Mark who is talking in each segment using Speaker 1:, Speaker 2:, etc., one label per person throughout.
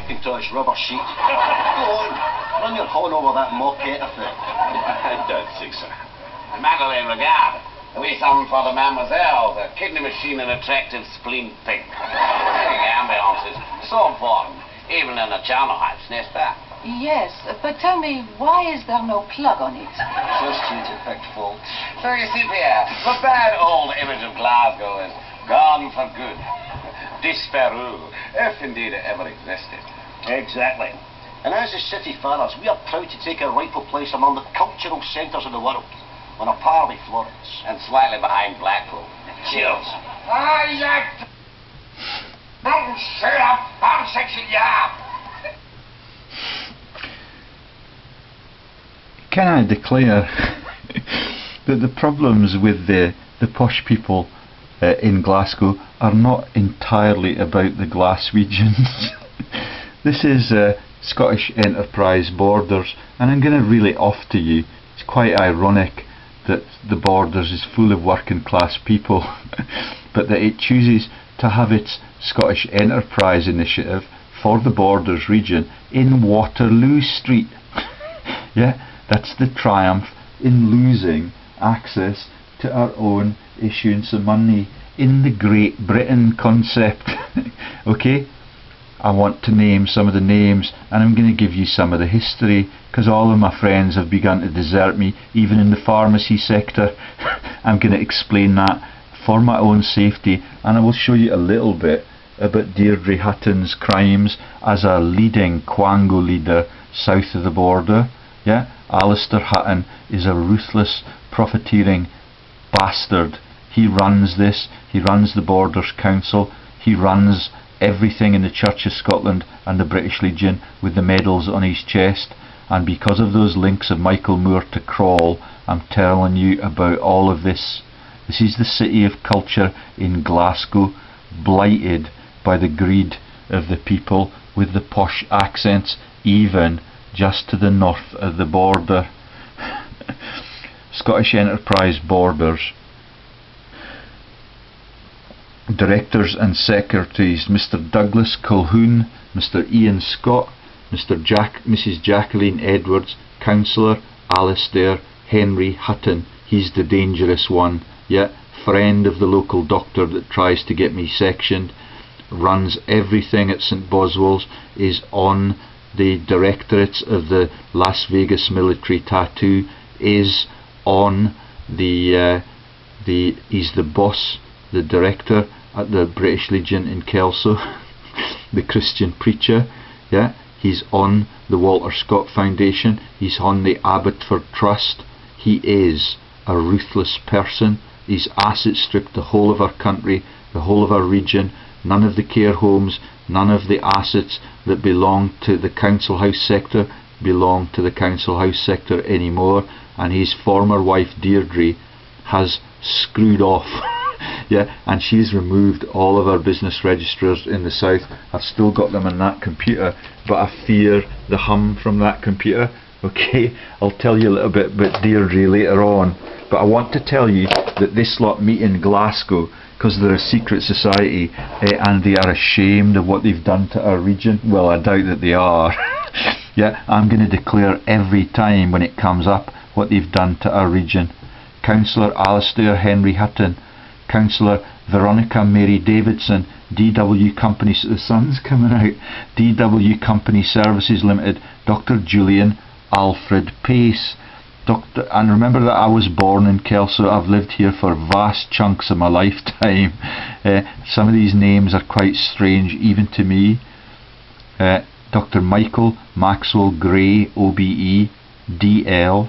Speaker 1: Macintosh rubber sheet. Go on, run your horn over that moquette affair.
Speaker 2: I don't think so. Madeleine, regard. We summon for the mademoiselle, the kidney machine and attractive spleen thing. The ambulance is so important, even in the charnel house, n'est-ce pas?
Speaker 3: Yes, but tell me, why is there no plug on it?
Speaker 1: Just you to pick fault.
Speaker 2: So you see, Pierre, the bad old image of Glasgow is gone for good. Disparu, if indeed it ever existed.
Speaker 1: Exactly. And as the city fathers, we are proud to take our rightful place among the cultural centres of the world, on a par with Florence.
Speaker 2: And slightly behind Blackpool.
Speaker 1: Cheers.
Speaker 4: Can I declare that the problems with the posh people in Glasgow are not entirely about the Glaswegians. This is Scottish Enterprise Borders, and I'm going to reel it off to you. It's quite ironic that the Borders is full of working class people, but that it chooses to have its Scottish Enterprise initiative for the Borders region in Waterloo Street. Yeah, that's the triumph in losing access to our own issuance of money in the Great Britain concept. Okay, I want to name some of the names, and I'm going to give you some of the history, because all of my friends have begun to desert me, even in the pharmacy sector. I'm going to explain that for my own safety, and I will show you a little bit about Deirdre Hutton's crimes as a leading Quango leader south of the border. Yeah, Alistair Hutton is a ruthless, profiteering bastard. He runs this, he runs the Borders Council, he runs everything in the Church of Scotland and the British Legion with the medals on his chest. And because of those links of Michael Moore to Crawl, I'm telling you about all of this. This is the city of culture in Glasgow, blighted by the greed of the people with the posh accents, even just to the north of the border. Scottish Enterprise Borders. Directors and Secretaries: Mr. Douglas Colquhoun, Mr. Ian Scott, Mrs. Jacqueline Edwards. Councillor Alistair Henry Hutton. He's the dangerous one. Yeah, friend of the local doctor that tries to get me sectioned. Runs everything at St. Boswell's. Is on the directorates of the Las Vegas military tattoo. Is on he's the boss, the director at the British Legion in Kelso. The Christian preacher. Yeah, he's on the Walter Scott Foundation. He's on the Abbotsford Trust. He is a ruthless person. He's asset stripped the whole of our country, the whole of our region. None of the care homes, none of the assets that belong to the council house sector belong to the council house sector anymore. And his former wife Deirdre has screwed off. Yeah, and she's removed all of our business registrars in the south. I've still got them on that computer, but I fear the hum from that computer. Okay, I'll tell you a little bit about Deirdre later on, but I want to tell you that this lot meet in Glasgow because they're a secret society, and they are ashamed of what they've done to our region. Well, I doubt that they are. Yeah, I'm going to declare every time when it comes up what they've done to our region. Councillor Alistair Henry Hutton, Councillor Veronica Mary Davidson, DW Company, the sun's coming out, DW Company Services Limited, Dr. Julian Alfred Pace. And remember that I was born in Kelso. I've lived here for vast chunks of my lifetime. Some of these names are quite strange even to me. Dr. Michael Maxwell Gray, OBE, DL.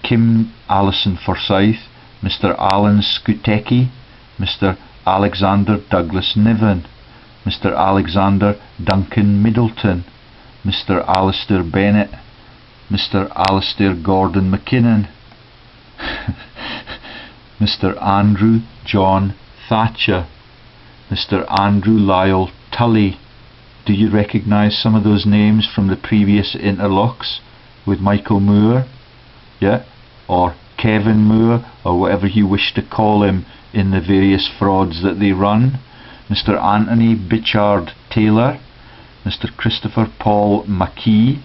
Speaker 4: Kim Alison Forsyth, Mr. Alan Skutecki, Mr. Alexander Douglas Niven, Mr. Alexander Duncan Middleton, Mr. Alistair Bennett, Mr. Alistair Gordon McKinnon, Mr. Andrew John Thatcher, Mr. Andrew Lyle Tully. Do you recognise some of those names from the previous interlocks with Michael Moore? Yeah? Or Kevin Moore, or whatever you wish to call him in the various frauds that they run. Mr. Anthony Bichard Taylor, Mr. Christopher Paul McKee.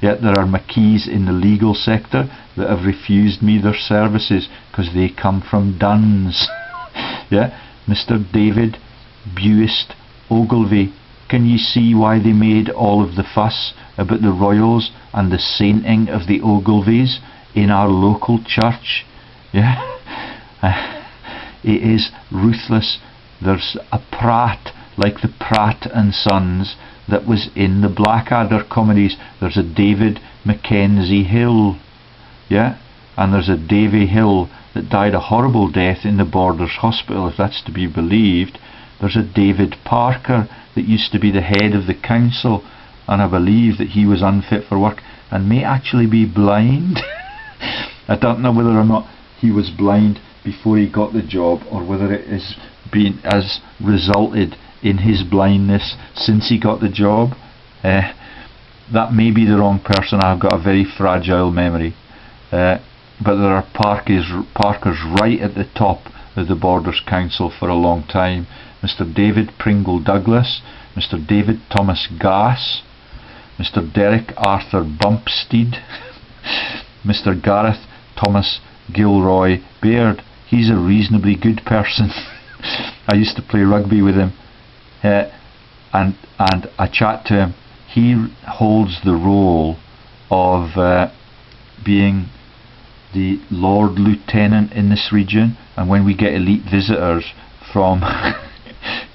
Speaker 4: Yet there are McKees in the legal sector that have refused me their services because they come from Duns. Yeah, Mr. David Buist Ogilvy. Can you see why they made all of the fuss about the royals and the sainting of the Ogilvies in our local church? Yeah, it is ruthless. There's a Pratt like the Pratt and Sons that was in the Blackadder comedies. There's a David Mackenzie Hill, yeah, and there's a Davy Hill that died a horrible death in the Borders Hospital, if that's to be believed. There's a David Parker that used to be the head of the council, and I believe that he was unfit for work and may actually be blind. I don't know whether or not he was blind before he got the job, or whether it has resulted in his blindness since he got the job. That may be the wrong person. I've got a very fragile memory, but there are Parkers right at the top of the Borders Council for a long time. Mr. David Pringle Douglas, Mr. David Thomas Gass, Mr. Derek Arthur Bumpstead, Mr. Gareth Thomas Gilroy Baird. He's a reasonably good person. I used to play rugby with him, and I chat to him. He holds the role of being the Lord Lieutenant in this region, and when we get elite visitors from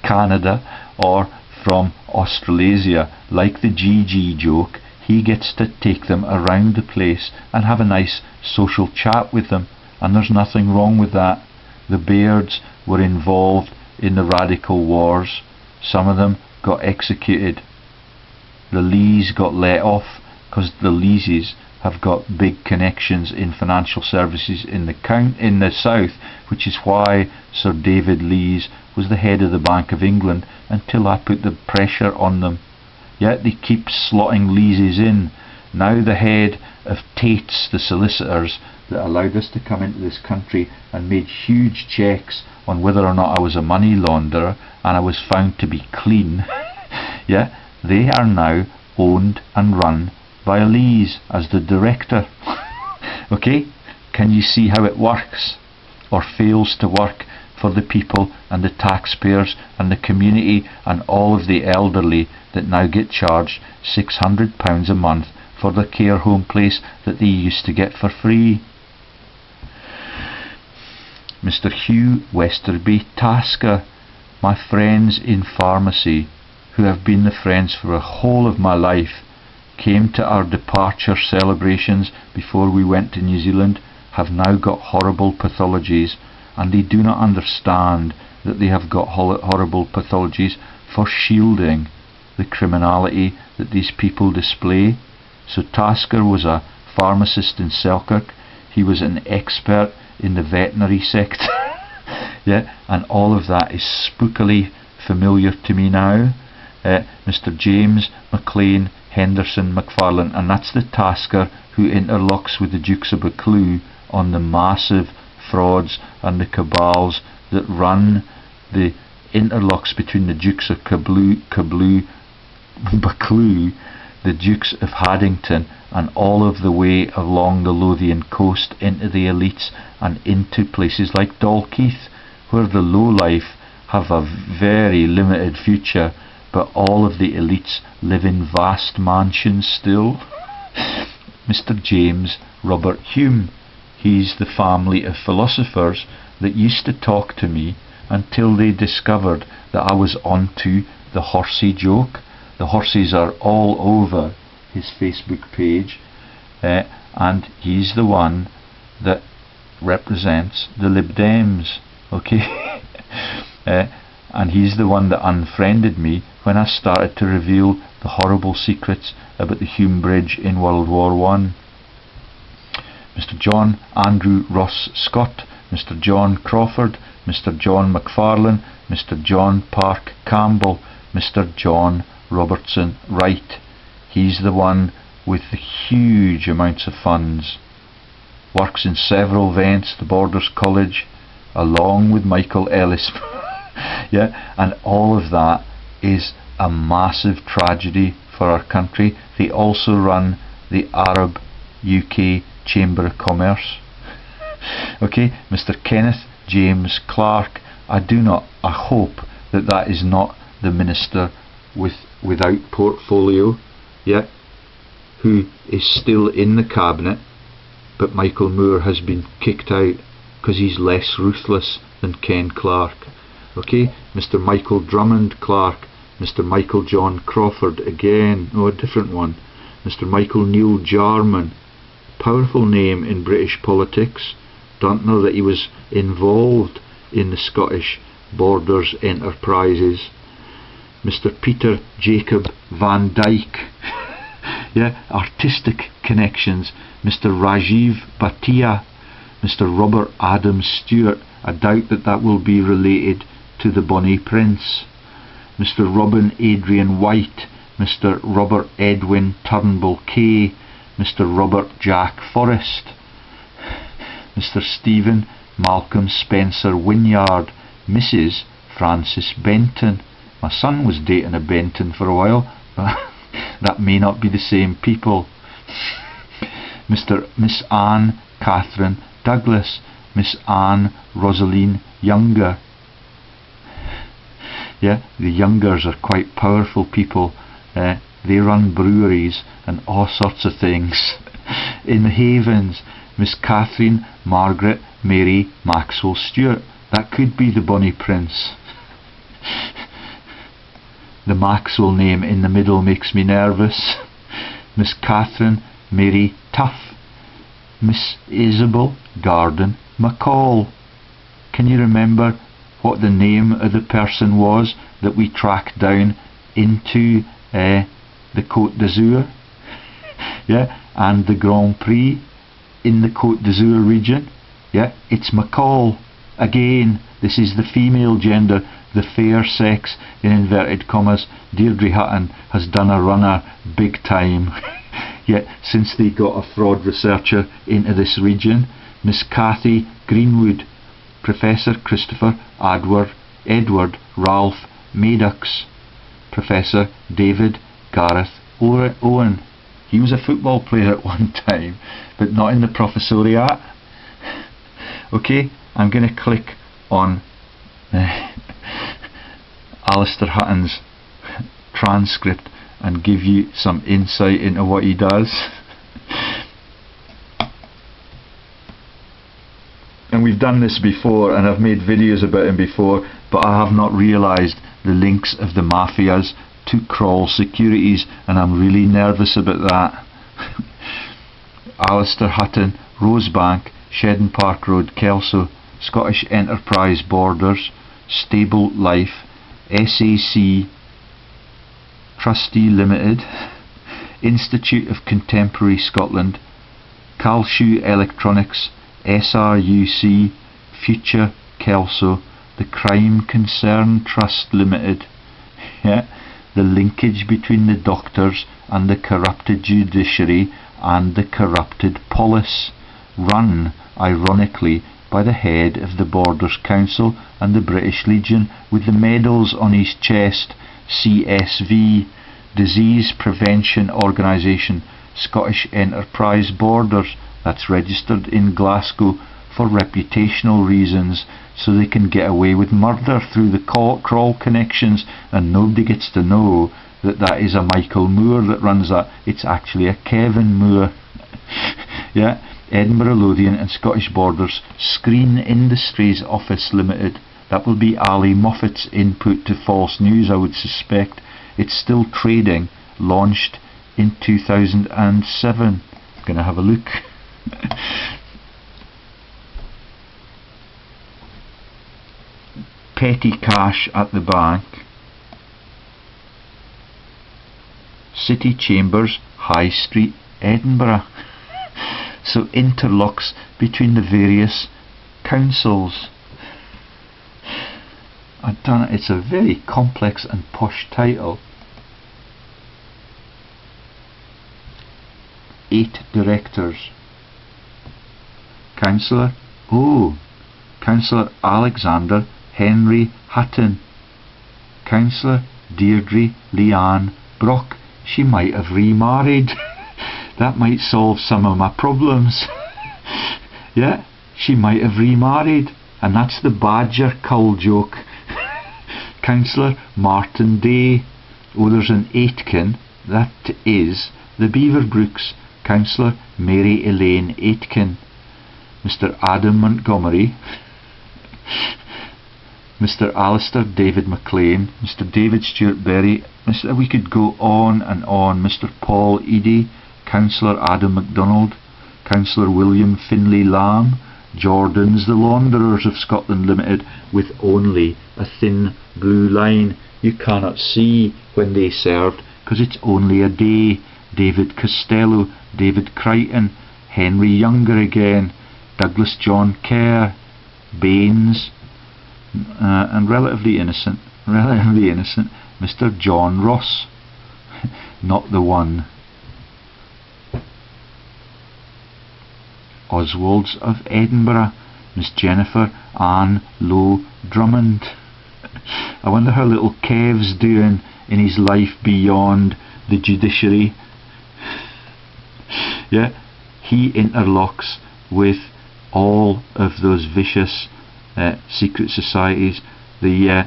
Speaker 4: Canada or from Australasia, like the GG joke, he gets to take them around the place and have a nice social chat with them, and there's nothing wrong with that. The Bairds were involved in the radical wars. Some of them got executed. The Lees got let off because the Leeses have got big connections in financial services in the south, which is why Sir David Lees was the head of the Bank of England until I put the pressure on them. Yet they keep slotting Leeses in. Now the head of Tate's, the solicitors that allowed us to come into this country and made huge checks on whether or not I was a money launderer, and I was found to be clean, yeah, they are now owned and run by Lees as the director. Okay, can you see how it works, or fails to work, for the people and the taxpayers and the community and all of the elderly that now get charged £600 a month for the care home place that they used to get for free? Mr. Hugh Westerby Tasker, my friends in pharmacy, who have been the friends for the whole of my life, came to our departure celebrations before we went to New Zealand, have now got horrible pathologies, and they do not understand that they have got horrible pathologies for shielding the criminality that these people display. So Tasker was a pharmacist in Selkirk. He was an expert in the veterinary sector. Yeah, and all of that is spookily familiar to me now. Mr. James McLean Henderson McFarlane, and that's the Tasker who interlocks with the Dukes of Buccleuch on the massive frauds and the cabals that run the interlocks between the Dukes of Buccleuch, the Dukes of Haddington, and all of the way along the Lothian coast into the elites and into places like Dalkeith, where the lowlife have a very limited future, but all of the elites live in vast mansions still. Mr. James Robert Hume, he's the family of philosophers that used to talk to me until they discovered that I was onto the horsey joke. The horses are all over his Facebook page, and he's the one that represents the Lib Dems, okay? And he's the one that unfriended me when I started to reveal the horrible secrets about the Hume Bridge in World War I. Mr. John Andrew Ross Scott, Mr. John Crawford, Mr. John McFarlane, Mr. John Park Campbell, Mr. John Robertson Wright. He's the one with the huge amounts of funds. Works in several vents, the Borders College, along with Michael Ellis. Yeah, and all of that is a massive tragedy for our country. They also run the Arab UK Chamber of Commerce. Okay, Mr. Kenneth James Clark. I hope that that is not the minister without portfolio, yeah, who is still in the cabinet, but Michael Moore has been kicked out because he's less ruthless than Ken Clark. Okay, Mr. Michael Drummond Clark, Mr. Michael John Crawford, again, a different one. Mr. Michael Neil Jarman, powerful name in British politics. Don't know that he was involved in the Scottish Borders enterprises. Mr. Peter Jacob Van Dyke, yeah, artistic connections. Mr. Rajiv Bhatia, Mr. Robert Adams Stewart. I doubt that will be related to the Bonnie Prince. Mr. Robin Adrian White, Mr. Robert Edwin Turnbull Kay, Mr. Robert Jack Forrest, Mr. Stephen Malcolm Spencer Wynyard, Mrs. Francis Benton. My son was dating a Benton for a while, but that may not be the same people. Miss Anne Catherine Douglas, Miss Anne Rosaline Younger. Yeah, the Youngers are quite powerful people. They run breweries and all sorts of things. In the Havens, Miss Catherine Margaret Mary Maxwell Stewart. That could be the Bonnie Prince. The Maxwell name in the middle makes me nervous. Miss Catherine Mary Tuff, Miss Isabel Garden McCall. Can you remember what the name of the person was that we tracked down into the Côte d'Azur? Yeah, and the Grand Prix in the Côte d'Azur region? Yeah, it's McCall. Again, this is the female gender, the fair sex in inverted commas. Deirdre Hutton has done a runner big time. Yet since they got a fraud researcher into this region. Miss Cathy Greenwood, Professor Christopher Edward Ralph Maddox, Professor David Gareth Owen. He was a football player at one time, but not in the professoriate. Okay, I'm going to click on Alistair Hutton's transcript and give you some insight into what he does. And we've done this before, and I've made videos about him before, but I have not realised the links of the mafias to Kroll Securities, and I'm really nervous about that. Alistair Hutton, Rosebank, Shedden Park Road, Kelso, Scottish Enterprise Borders, Stable Life, SAC Trustee Limited, Institute of Contemporary Scotland, Calshu Electronics, SRUC, Future Kelso, the Crime Concern Trust Limited. Yeah, the linkage between the doctors and the corrupted judiciary and the corrupted police, run ironically by the head of the Borders Council and the British Legion with the medals on his chest. CSV, Disease Prevention Organisation, Scottish Enterprise Borders. That's registered in Glasgow for reputational reasons, so they can get away with murder through the Kroll connections, and nobody gets to know that that is a Michael Moore that runs that. It's actually a Kevin Moore. Yeah, Edinburgh Lothian and Scottish Borders, Screen Industries Office Limited. That will be Ali Moffat's input to false news, I would suspect. It's still trading, launched in 2007. I'm going to have a look. Petty cash at the bank. City Chambers, High Street, Edinburgh. So interlocks between the various councils. It's a very complex and posh title. 8 directors. Councillor Alexander Henry Hutton. Councillor Deirdre Leanne Brock. She might have remarried. That might solve some of my problems. Yeah, she might have remarried. And that's the Badger cull joke. Councillor Martin Day. Oh, there's an Aitken. That is the Beaverbrooks. Councillor Mary Elaine Aitken. Mr Adam Montgomery. Mr Alistair David McLean. Mr David Stewart Berry. We could go on and on. Mr Paul Eadie. Councillor Adam MacDonald. Councillor William Finlay Lamb. Jordan's the Launderers of Scotland Limited, with only a thin blue line you cannot see when they served, because it's only a day. David Costello. David Crichton. Henry Younger again. Douglas John Kerr. Baines. And relatively innocent, Mr John Ross. Not the one. Oswalds of Edinburgh. Miss Jennifer Ann Lowe Drummond. I wonder how little Kev's doing in his life beyond the judiciary. Yeah, he interlocks with all of those vicious secret societies, the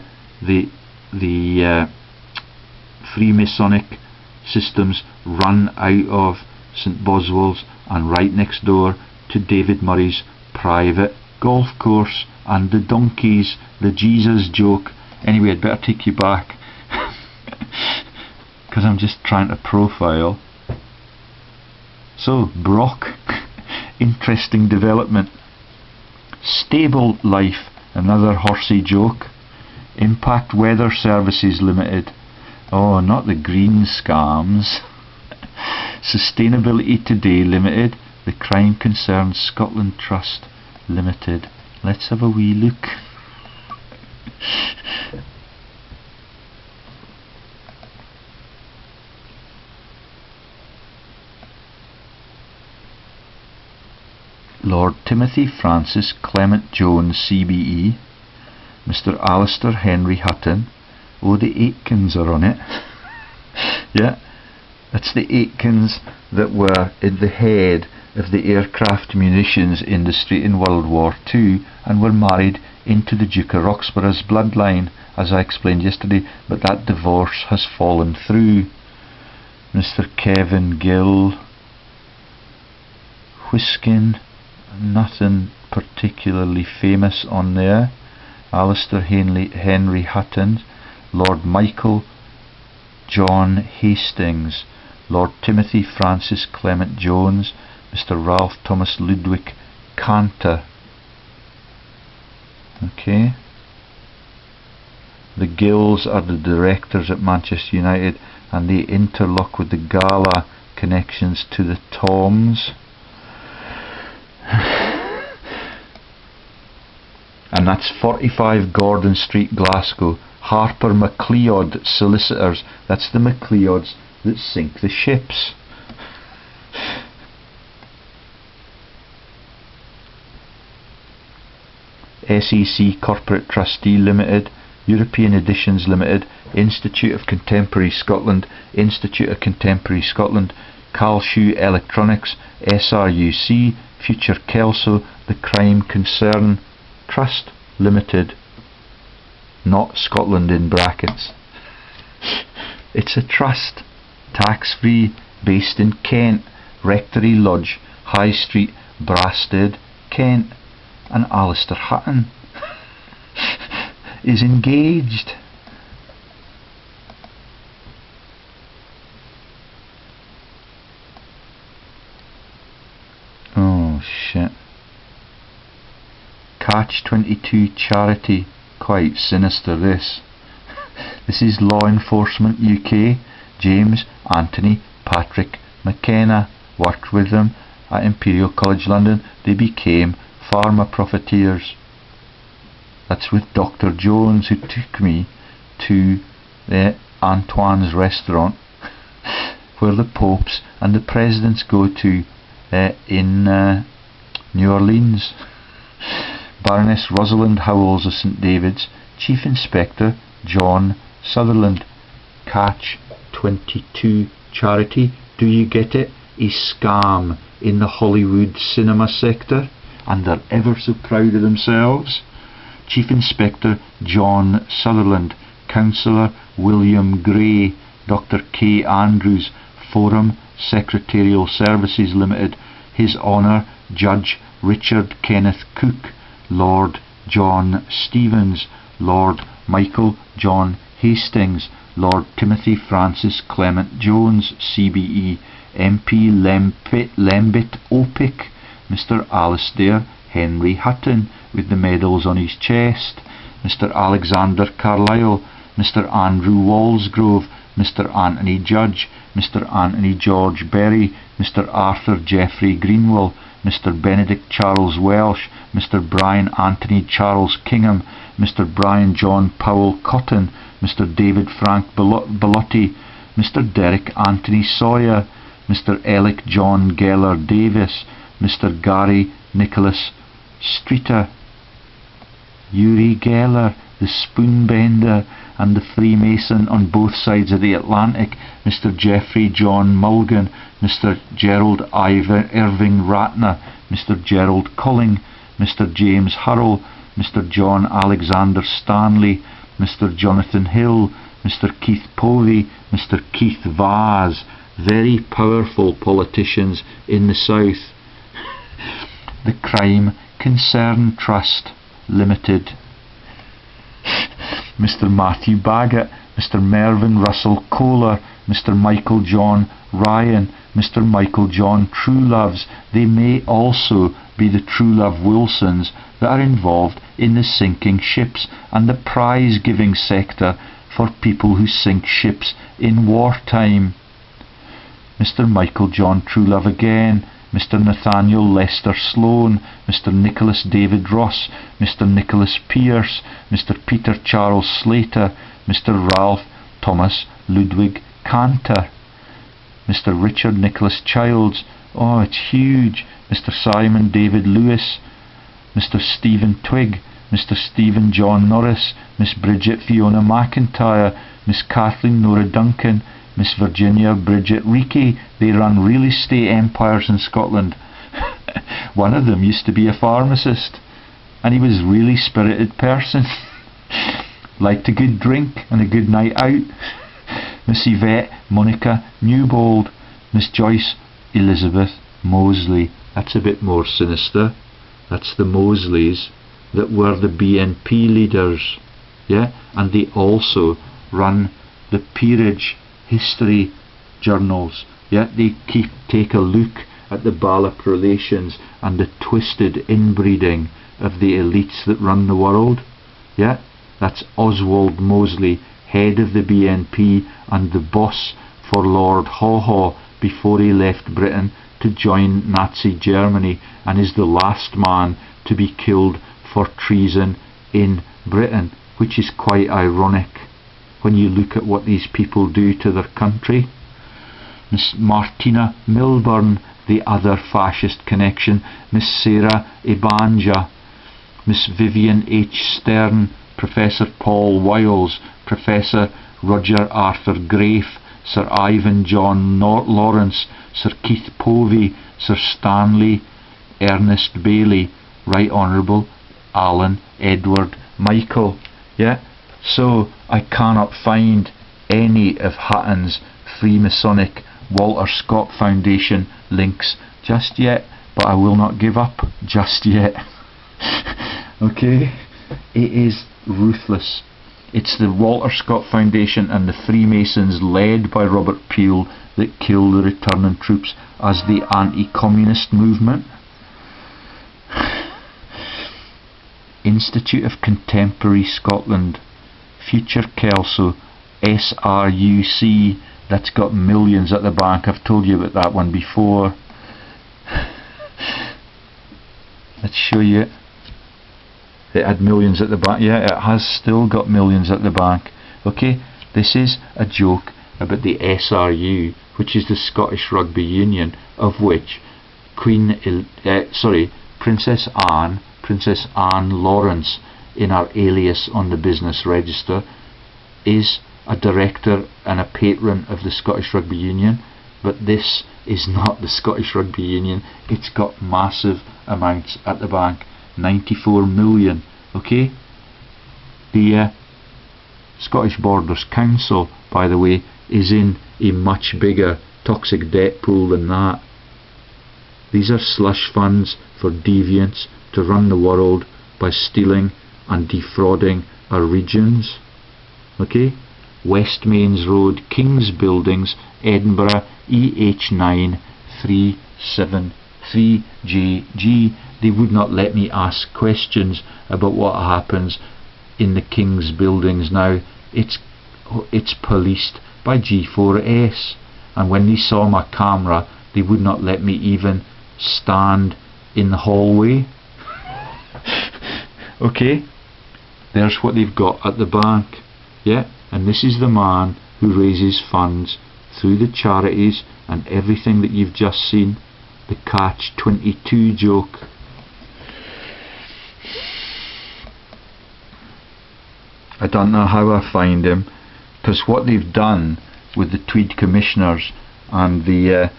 Speaker 4: Freemasonic systems run out of St Boswell's and right next door to David Murray's private golf course, and the donkeys, the Jesus joke. Anyway, I'd better take you back because I'm just trying to profile. So, Brock, interesting development. Stable Life, another horsey joke. Impact Weather Services Limited. Oh, not the green scams. Sustainability Today Limited. The Crime Concerns Scotland Trust Limited. Let's have a wee look. Lord Timothy Francis Clement Jones CBE. Mr Alistair Henry Hutton. Oh, the Aitkins are on it. Yeah, that's the Aitkins that were in the head of the aircraft munitions industry in World War II and were married into the Duke of Roxburgh's bloodline, as I explained yesterday, but that divorce has fallen through. Mr Kevin Gill. Whiskin. Nothing particularly famous on there. Alistair Henry Hutton. Lord Michael John Hastings. Lord Timothy Francis Clement Jones. Mr Ralph Thomas Ludwig Cantor. Okay. The Gills are the directors at Manchester United, and they interlock with the Gala connections to the Toms. And that's 45 Gordon Street, Glasgow. Harper MacLeod Solicitors. That's the MacLeods that sink the ships. SEC Corporate Trustee Limited. European Editions Limited. Institute of Contemporary Scotland. Institute of Contemporary Scotland. Calshu Electronics. SRUC. Future Kelso. The Crime Concern Trust Limited. Not Scotland in brackets. It's a trust, tax free, based in Kent. Rectory Lodge, High Street, Brasted, Kent. And Alistair Hutton is engaged. Oh shit. Catch-22 Charity. Quite sinister this. This is Law Enforcement UK. James Anthony Patrick McKenna. Worked with them at Imperial College London. They became pharma profiteers. That's with Dr Jones, who took me to Antoine's restaurant where the popes and the presidents go to in New Orleans. Baroness Rosalind Howells of St David's. Chief Inspector John Sutherland. Catch 22 charity, do you get it? A scam in the Hollywood cinema sector, and they're ever so proud of themselves. Chief Inspector John Sutherland, Councillor William Gray, Dr K Andrews, Forum Secretarial Services Limited, His Honour Judge Richard Kenneth Cook, Lord John Stevens, Lord Michael John Hastings, Lord Timothy Francis Clement Jones, CBE, MP Lembit Opic, Mr Alistair Henry Hutton with the medals on his chest, Mr Alexander Carlyle, Mr Andrew Walsgrove, Mr Anthony Judge, Mr Anthony George Berry, Mr Arthur Geoffrey Greenwell, Mr Benedict Charles Welsh, Mr Brian Anthony Charles Kingham, Mr Brian John Powell Cotton, Mr David Frank Bellotti, Mr Derek Anthony Sawyer, Mr Alec John Geller Davis, Mr Gary Nicholas Streeter, Uri Geller, the Spoonbender and the Freemason on both sides of the Atlantic, Mr Geoffrey John Mulligan, Mr Gerald Irving Ratner, Mr Gerald Culling, Mr James Hurrell, Mr John Alexander Stanley, Mr Jonathan Hill, Mr Keith Povey, Mr Keith Vaz, very powerful politicians in the South. The Crime Concern Trust Limited, Mr Matthew Baggett, Mr Mervyn Russell Kohler, Mr Michael John Ryan, Mr Michael John Trueloves. They may also be the Truelove Wilsons that are involved in the sinking ships and the prize-giving sector for people who sink ships in wartime. Mr Michael John Truelove again, Mr Nathaniel Lester Sloan, Mr Nicholas David Ross, Mr Nicholas Pierce, Mr Peter Charles Slater, Mr Ralph Thomas Ludwig Cantor, Mr Richard Nicholas Childs, oh it's huge, Mr Simon David Lewis, Mr Stephen Twigg, Mr Stephen John Norris, Miss Bridget Fiona McIntyre, Miss Kathleen Nora Duncan, Miss Virginia Bridget Reekie. They run real estate empires in Scotland. One of them used to be a pharmacist, and he was a really spirited person. Liked a good drink and a good night out. Miss Yvette Monica Newbold, Miss Joyce Elizabeth Mosley. That's a bit more sinister. That's the Mosleys that were the BNP leaders, yeah, and they also run the peerage history journals, yeah. They take a look at the Ballop relations and the twisted inbreeding of the elites that run the world, yeah. That's Oswald Mosley, head of the BNP and the boss for Lord Haw Haw before he left Britain to join Nazi Germany, and is the last man to be killed for treason in Britain, which is quite ironic when you look at what these people do to their country. Miss Martina Milburn, the other fascist connection, Miss Sarah Ibanja, Miss Vivian H. Stern, Professor Paul Wiles, Professor Roger Arthur Grafe, Sir Ivan John Lawrence, Sir Keith Povey, Sir Stanley Ernest Bailey, Right Honourable Alan Edward Michael. Yeah, so I cannot find any of Hutton's Freemasonic Walter Scott Foundation links just yet, but I will not give up just yet. Okay, it is ruthless. It's the Walter Scott Foundation and the Freemasons led by Robert Peel that kill the returning troops as the anti-communist movement. Institute of Contemporary Scotland, Future Kelso, SRUC, that's got millions at the bank. I've told you about that one before. Let's show you it. It had millions at the bank. Yeah, it has still got millions at the bank. Okay, this is a joke about the SRU, which is the Scottish Rugby Union, of which Princess Anne Lawrence, in our alias on the business register, is a director and a patron of the Scottish Rugby Union, but this is not the Scottish Rugby Union. It's got massive amounts at the bank, 94 million. Okay, the Scottish Borders Council, by the way, is in a much bigger toxic debt pool than that. These are slush funds for deviants to run the world by stealing and defrauding our regions. Okay, West Mains Road, King's Buildings, Edinburgh, EH9 373JG. They would not let me ask questions about what happens in the King's Buildings now. It's policed by G4S, and when they saw my camera, they would not let me even stand in the hallway. Okay, there's what they've got at the bank. Yeah, and this is the man who raises funds through the charities and everything that you've just seen. The Catch-22 joke. I don't know how I find him, because what they've done with the Tweed Commissioners and the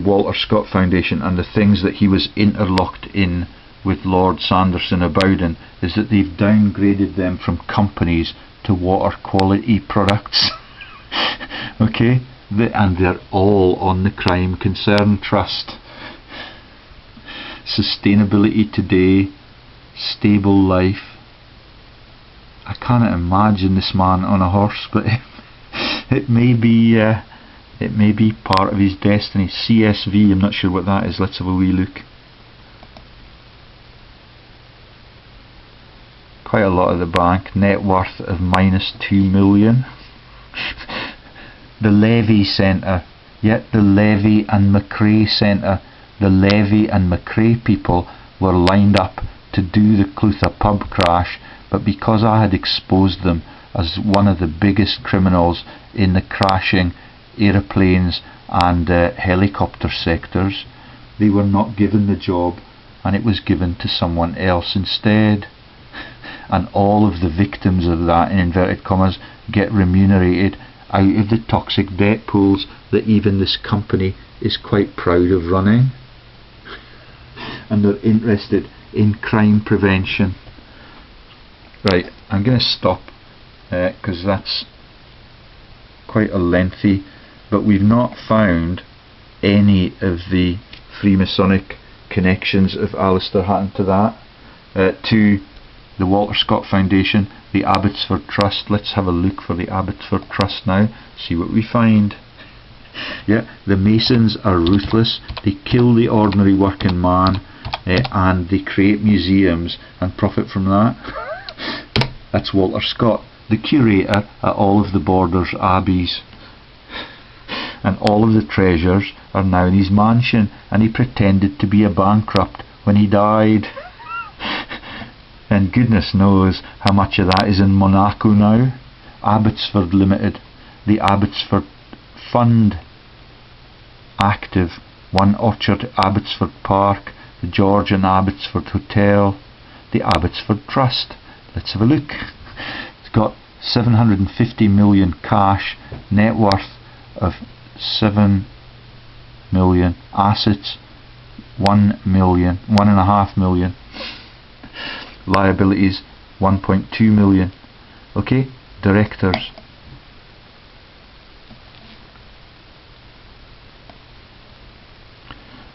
Speaker 4: Walter Scott Foundation and the things that he was interlocked in with Lord Sanderson of Bowden is that they've downgraded them from companies to water quality products. Okay, and they're all on the Crime Concern Trust. Sustainability Today, Stable Life. I cannot imagine this man on a horse, but it may be part of his destiny. CSV, I'm not sure what that is. Let's have a wee look. Quite a lot of the bank. Net worth of -2 million. The Levy Centre, yet the Levy and McRae Centre. The Levy and McRae people were lined up to do the Clutha pub crash, but because I had exposed them as one of the biggest criminals in the crashing aeroplanes and helicopter sectors, they were not given the job, and it was given to someone else instead. And all of the victims of that, in inverted commas, get remunerated out of the toxic debt pools that even this company is quite proud of running. And they're interested in crime prevention. Right, I'm going to stop because that's quite a lengthy, but we've not found any of the Freemasonic connections of Alistair Hatton to that, to the Walter Scott Foundation, the Abbotsford Trust. Let's have a look for the Abbotsford Trust now, see what we find. Yeah, the Masons are ruthless. They kill the ordinary working man, and they create museums and profit from that. That's Walter Scott, the curator at all of the Borders Abbeys, and all of the treasures are now in his mansion, and he pretended to be a bankrupt when he died. And goodness knows how much of that is in Monaco now. Abbotsford Limited, the Abbotsford Fund, active, One Orchard Abbotsford Park, the George and Abbotsford Hotel, the Abbotsford Trust. Let's have a look. It's got 750 million cash, net worth of 7 million, assets 1 million, 1.5 million, liabilities 1.2 million. Okay, directors.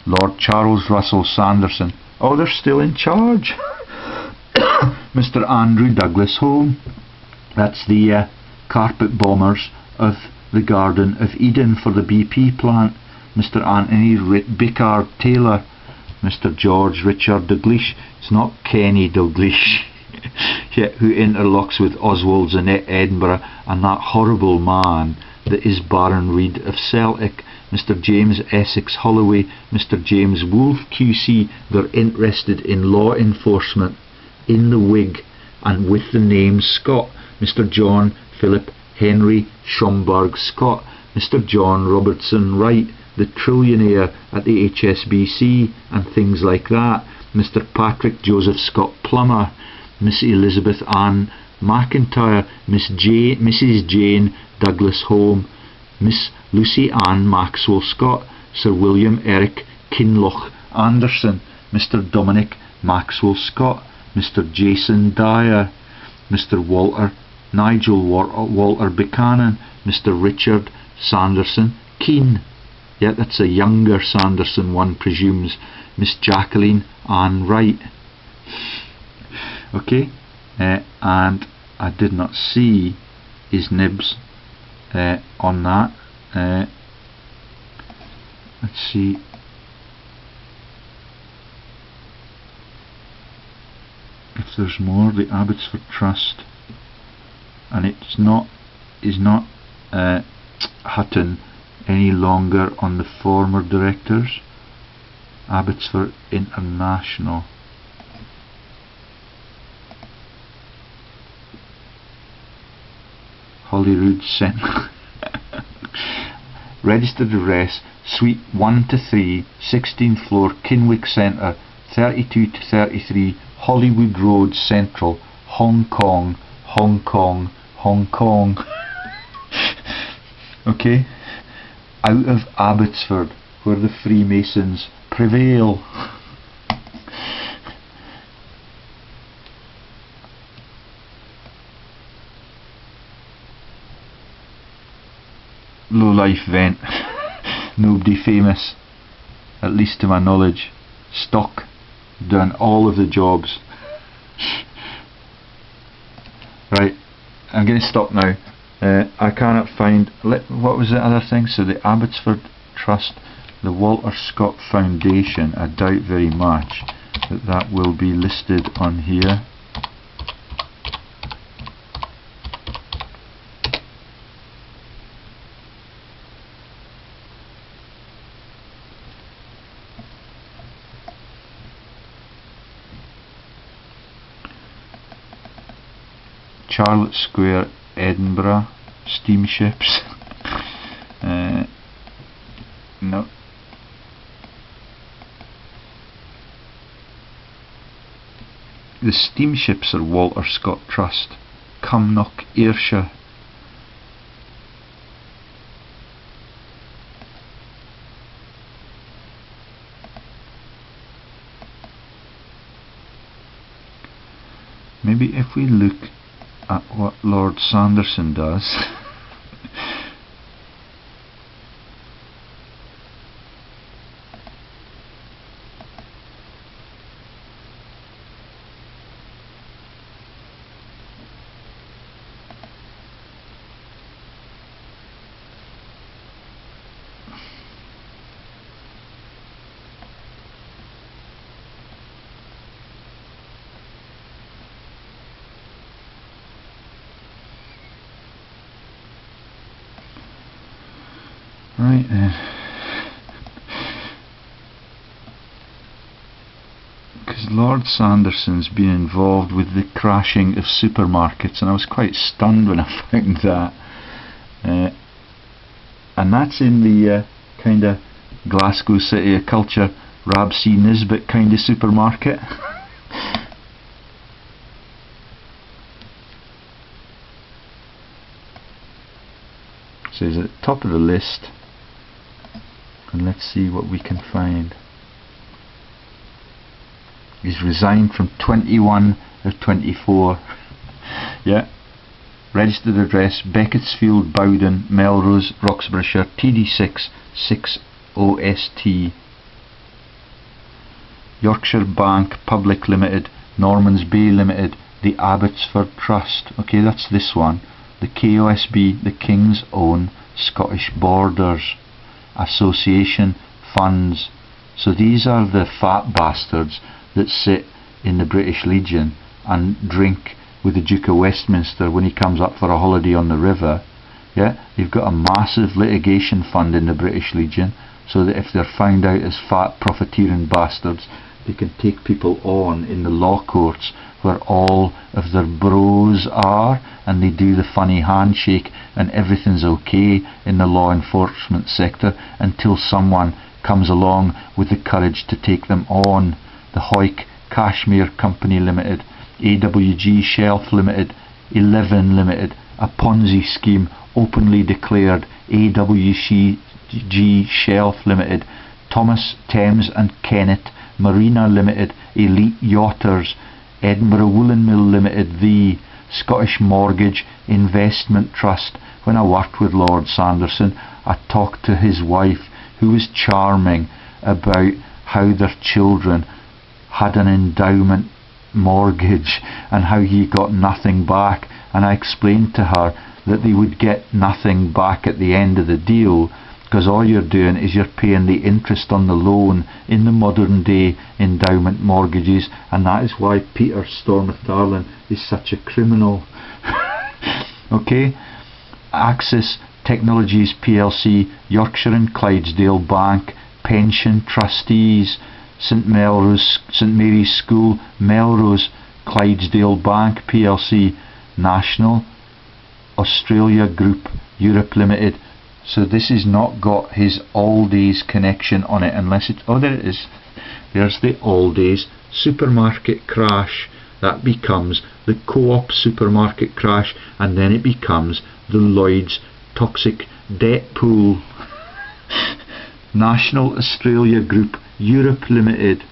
Speaker 4: Lord Charles Russell Sanderson. Oh, they're still in charge. Mr. Andrew Douglas Home. That's the carpet bombers of the Garden of Eden for the BP plant. Mr. Anthony Bickard Taylor. Mr. George Richard Dalglish. It's not Kenny Dalglish. Yeah, who interlocks with Oswald's in Edinburgh, and that horrible man that is Baron Reid of Celtic. Mr. James Essex Holloway, Mr. James Wolfe QC. They're interested in law enforcement in the wig and with the name Scott. Mr. John Philip Henry Schomburg Scott, Mr. John Robertson Wright, the trillionaire at the HSBC and things like that. Mr. Patrick Joseph Scott Plummer, Miss Elizabeth Ann McIntyre, Mrs. Jane Douglas Home, Miss Lucy Ann Maxwell Scott, Sir William Eric Kinloch Anderson, Mr. Dominic Maxwell Scott, Mr. Jason Dyer, Mr. Nigel Walter Buchanan, Mr. Richard Sanderson Keane. Yeah, that's a younger Sanderson, one presumes. Miss Jacqueline Ann Wright. Okay, and I did not see his nibs on that. Let's see. If there's more, the Abbotsford Trust, and is not Hutton any longer on the former directors. Abbotsford International. Holyrood Centre. Registered address, Suite 1 to 3, 16th floor, Kinwick Centre, 32 to 33, Hollywood Road, Central, Hong Kong, Hong Kong, Hong Kong. Okay, out of Abbotsford, where the Freemasons prevail. Low life vent. Nobody famous, at least to my knowledge. Stock, done all of the jobs. Right, I'm going to stop now. I cannot find, what was the other thing? So the Abbotsford Trust, the Walter Scott Foundation, I doubt very much that will be listed on here. Charlotte Square, Edinburgh, steamships. No. The steamships are Walter Scott Trust, Cumnock, Ayrshire. Maybe if we look at what Lord Sanderson does. Right then. Because Lord Sanderson's been involved with the crashing of supermarkets, and I was quite stunned when I found that. And that's in the kind of Glasgow City of Culture, Rab C. Nisbet kind of supermarket. So he's at the top of the list. And let's see what we can find. He's resigned from 21 of 24. Yeah. Registered address, Beaconsfield, Bowden, Melrose, Roxburghshire, TD6 6OST. Yorkshire Bank Public Limited, Normans Bay Limited, the Abbotsford Trust. Okay, that's this one. The KOSB, the King's Own Scottish Borders Association Funds. So these are the fat bastards that sit in the British Legion and drink with the Duke of Westminster when he comes up for a holiday on the river. Yeah, they've got a massive litigation fund in the British Legion, so that if they're found out as fat profiteering bastards, they can take people on in the law courts where all of their bros are, and they do the funny handshake and everything's okay in the law enforcement sector until someone comes along with the courage to take them on. The Hoyk Cashmere Company Limited, AWG Shelf Limited, 11 Limited, a Ponzi scheme openly declared. AWG Shelf Limited, Thomas Thames and Kennett Marina Limited, Elite Yachters, Edinburgh Woolen Mill Limited, the Scottish Mortgage Investment Trust. When I worked with Lord Sanderson, I talked to his wife, who was charming, about how their children had an endowment mortgage and how he got nothing back, and I explained to her that they would get nothing back at the end of the deal, because all you're doing is you're paying the interest on the loan in the modern day endowment mortgages, and that is why Peter Stormont-Darling is such a criminal. Okay, Axis Technologies PLC, Yorkshire and Clydesdale Bank, Pension Trustees, St Mary's School, Melrose, Clydesdale Bank PLC, National Australia Group Europe Limited. So this has not got his Aldi's connection on it, unless it... oh, there it is. There's the Aldi's supermarket crash. That becomes the Co-op supermarket crash, and then it becomes the Lloyd's toxic debt pool. National Australia Group Europe Limited.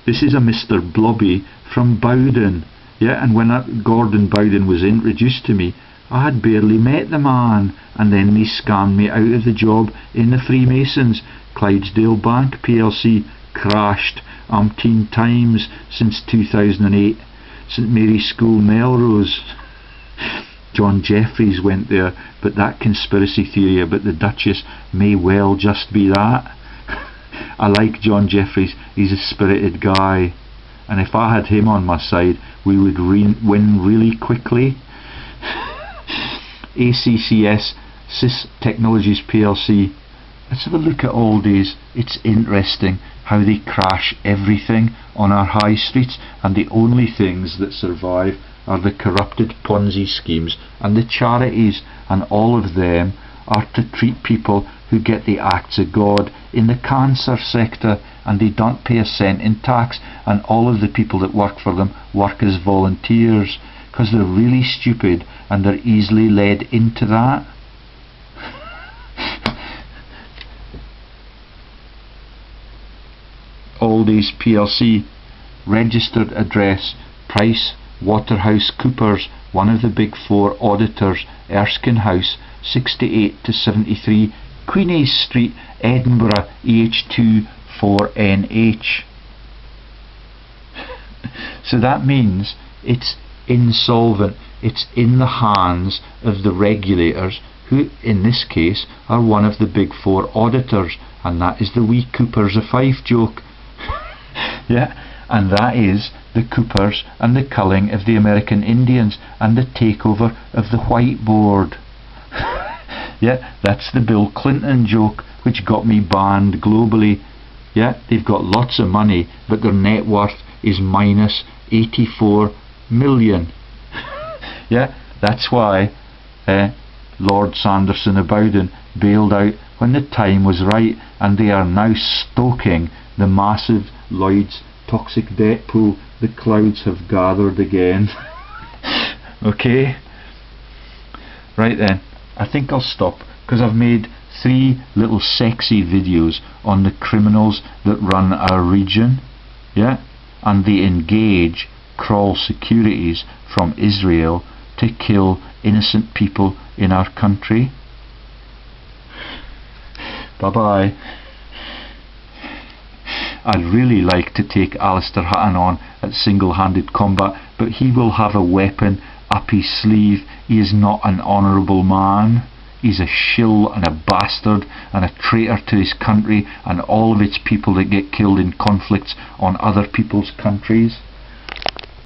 Speaker 4: This is a Mr. Blobby from Bowden. Yeah, and when that Gordon Bowden was introduced to me, I had barely met the man, and then he scammed me out of the job in the Freemasons. Clydesdale Bank PLC crashed umpteen times since 2008. St Mary's School, Melrose. John Jeffreys went there, but that conspiracy theory about the Duchess may well just be that. I like John Jeffreys, he's a spirited guy, and if I had him on my side, we would win really quickly. ACCS Sys Technologies PLC. Let's have a look at Aldi's. It's interesting how they crash everything on our high streets, and the only things that survive are the corrupted Ponzi schemes and the charities, and all of them are to treat people who get the acts of God in the cancer sector, and they don't pay a cent in tax, and all of the people that work for them work as volunteers, because they're really stupid and they're easily led into that. Aldi's PLC, registered address Price Waterhouse Coopers, one of the big four auditors, Erskine House, 68 to 73 Queen's Street, Edinburgh, EH2 4NH. So that means it's insolvent. It's in the hands of the regulators, who in this case are one of the big four auditors, and that is the wee Coopers of Fife joke. Yeah, and that is the Coopers and the culling of the American Indians and the takeover of the whiteboard. Yeah, that's the Bill Clinton joke, which got me banned globally. Yeah, they've got lots of money, but their net worth is minus 84 million. Yeah, that's why Lord Sanderson of Bowden bailed out when the time was right, and they are now stoking the massive Lloyd's toxic debt pool. The clouds have gathered again. Okay, right then, I think I'll stop, because I've made 3 little sexy videos on the criminals that run our region. Yeah, and they engage crawl securities from Israel to kill innocent people in our country. Bye bye. I'd really like to take Alistair Hutton on at single-handed combat, but he will have a weapon up his sleeve. He is not an honourable man. He's a shill and a bastard and a traitor to his country and all of its people that get killed in conflicts on other people's countries.